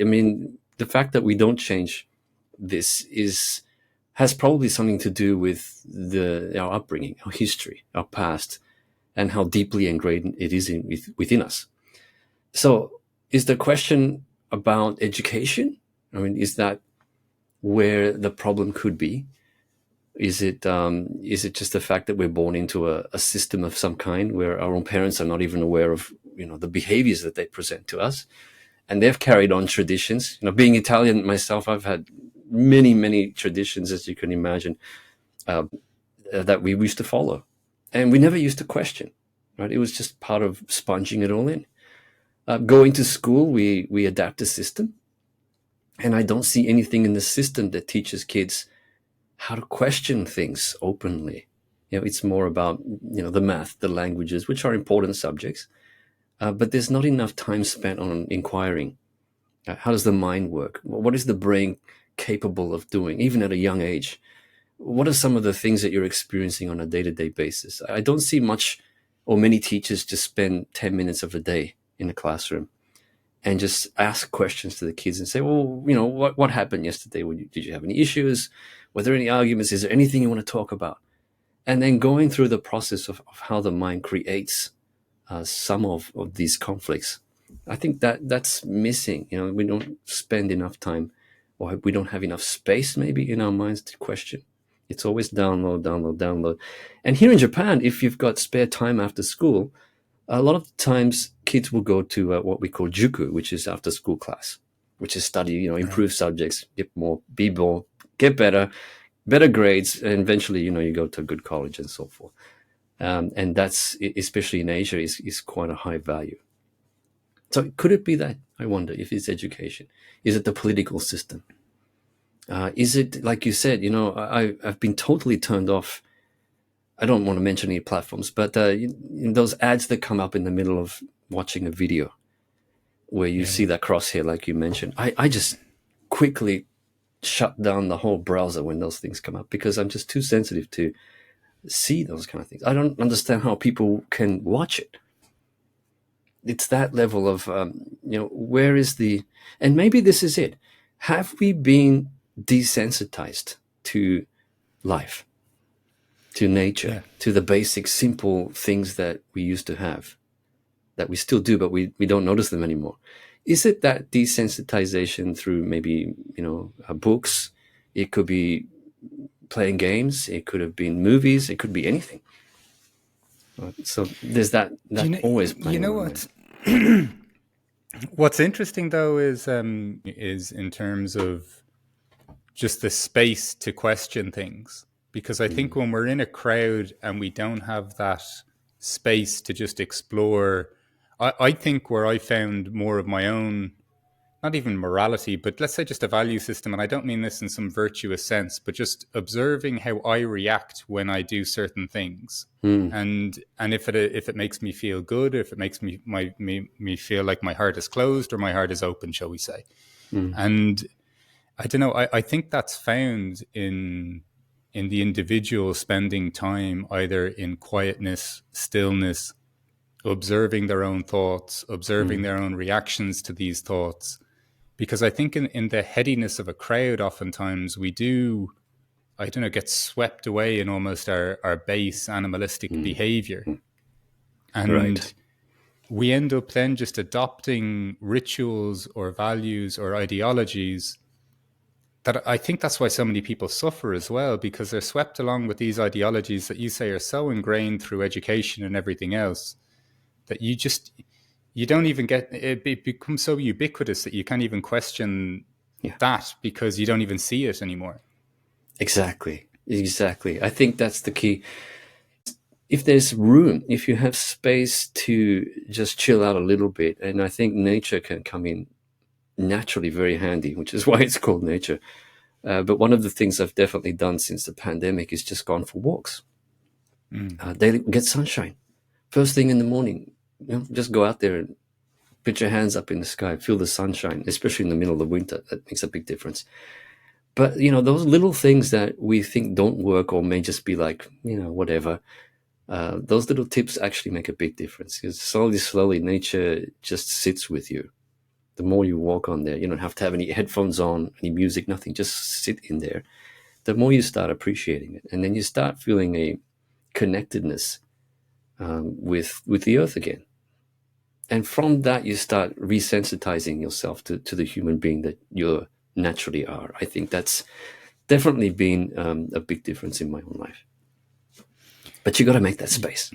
I mean, the fact that we don't change this has probably something to do with our upbringing, our history, our past, and how deeply ingrained it is within us. So is the question about education? I mean, is that where the problem could be? Is it just the fact that we're born into a system of some kind where our own parents are not even aware of, the behaviors that they present to us, and they've carried on traditions? Being Italian myself, I've had many, many traditions, as you can imagine, that we used to follow, and we never used to question. Right? It was just part of sponging it all in. Going to school, we adapt a system, and I don't see anything in the system that teaches kids how to question things openly. It's more about, the math, the languages, which are important subjects, but there's not enough time spent on inquiring. How does the mind work? What is the brain capable of doing, even at a young age? What are some of the things that you're experiencing on a day-to-day basis? I don't see much or many teachers just spend 10 minutes of a day in a classroom and just ask questions to the kids and say, well, what happened yesterday? Did you have any issues? Were there any arguments? Is there anything you want to talk about? And then going through the process of how the mind creates some of these conflicts. I think that's missing. We don't spend enough time, or we don't have enough space maybe in our minds to question. It's always download, download, download. And here in Japan, if you've got spare time after school, a lot of times kids will go to what we call juku, which is after school class, which is study, improve subjects, be more, get better grades, and eventually, you go to a good college and so forth. And that's, especially in Asia, is quite a high value. So could it be that? I wonder if it's education. Is it the political system? Is it, like you said, I've been totally turned off. I don't want to mention any platforms, but those ads that come up in the middle of watching a video where you see that crosshair, like you mentioned, I just quickly shut down the whole browser when those things come up, because I'm just too sensitive to see those kind of things. I don't understand how people can watch it. It's that level of, where is and maybe this is it. Have we been desensitized to life, to nature, to the basic, simple things that we used to have, that we still do, but we don't notice them anymore? Is it that desensitization through maybe, books? It could be playing games. It could have been movies. It could be anything. So there's that always playing. What's interesting though is in terms of just the space to question things, because I think when we're in a crowd and we don't have that space to just explore, I think where I found more of my own, not even morality, but let's say just a value system, and I don't mean this in some virtuous sense, but just observing how I react when I do certain things, and if it makes me feel good, if it makes me feel like my heart is closed or my heart is open, shall we say? And I don't know. I think that's found in the individual spending time either in quietness, stillness, observing their own thoughts, observing their own reactions to these thoughts. Because I think in the headiness of a crowd, oftentimes we do, get swept away in almost our base animalistic behavior. And we end up then just adopting rituals or values or ideologies that I think that's why so many people suffer as well, because they're swept along with these ideologies that you say are so ingrained through education and everything else that you don't even get it. It becomes so ubiquitous that you can't even question that, because you don't even see it anymore. Exactly. I think that's the key. If there's room, if you have space to just chill out a little bit, and I think nature can come in naturally very handy, which is why it's called nature. But one of the things I've definitely done since the pandemic is just gone for walks. Daily, get sunshine. First thing in the morning, just go out there and put your hands up in the sky, feel the sunshine, especially in the middle of the winter. That makes a big difference. But, those little things that we think don't work or may just be like, whatever, those little tips actually make a big difference, because slowly, nature just sits with you. The more you walk on there, you don't have to have any headphones on, any music, nothing. Just sit in there. The more you start appreciating it, and then you start feeling a connectedness with the earth again. And from that, you start resensitizing yourself to the human being that you naturally are. I think that's definitely been a big difference in my own life. But you got to make that space.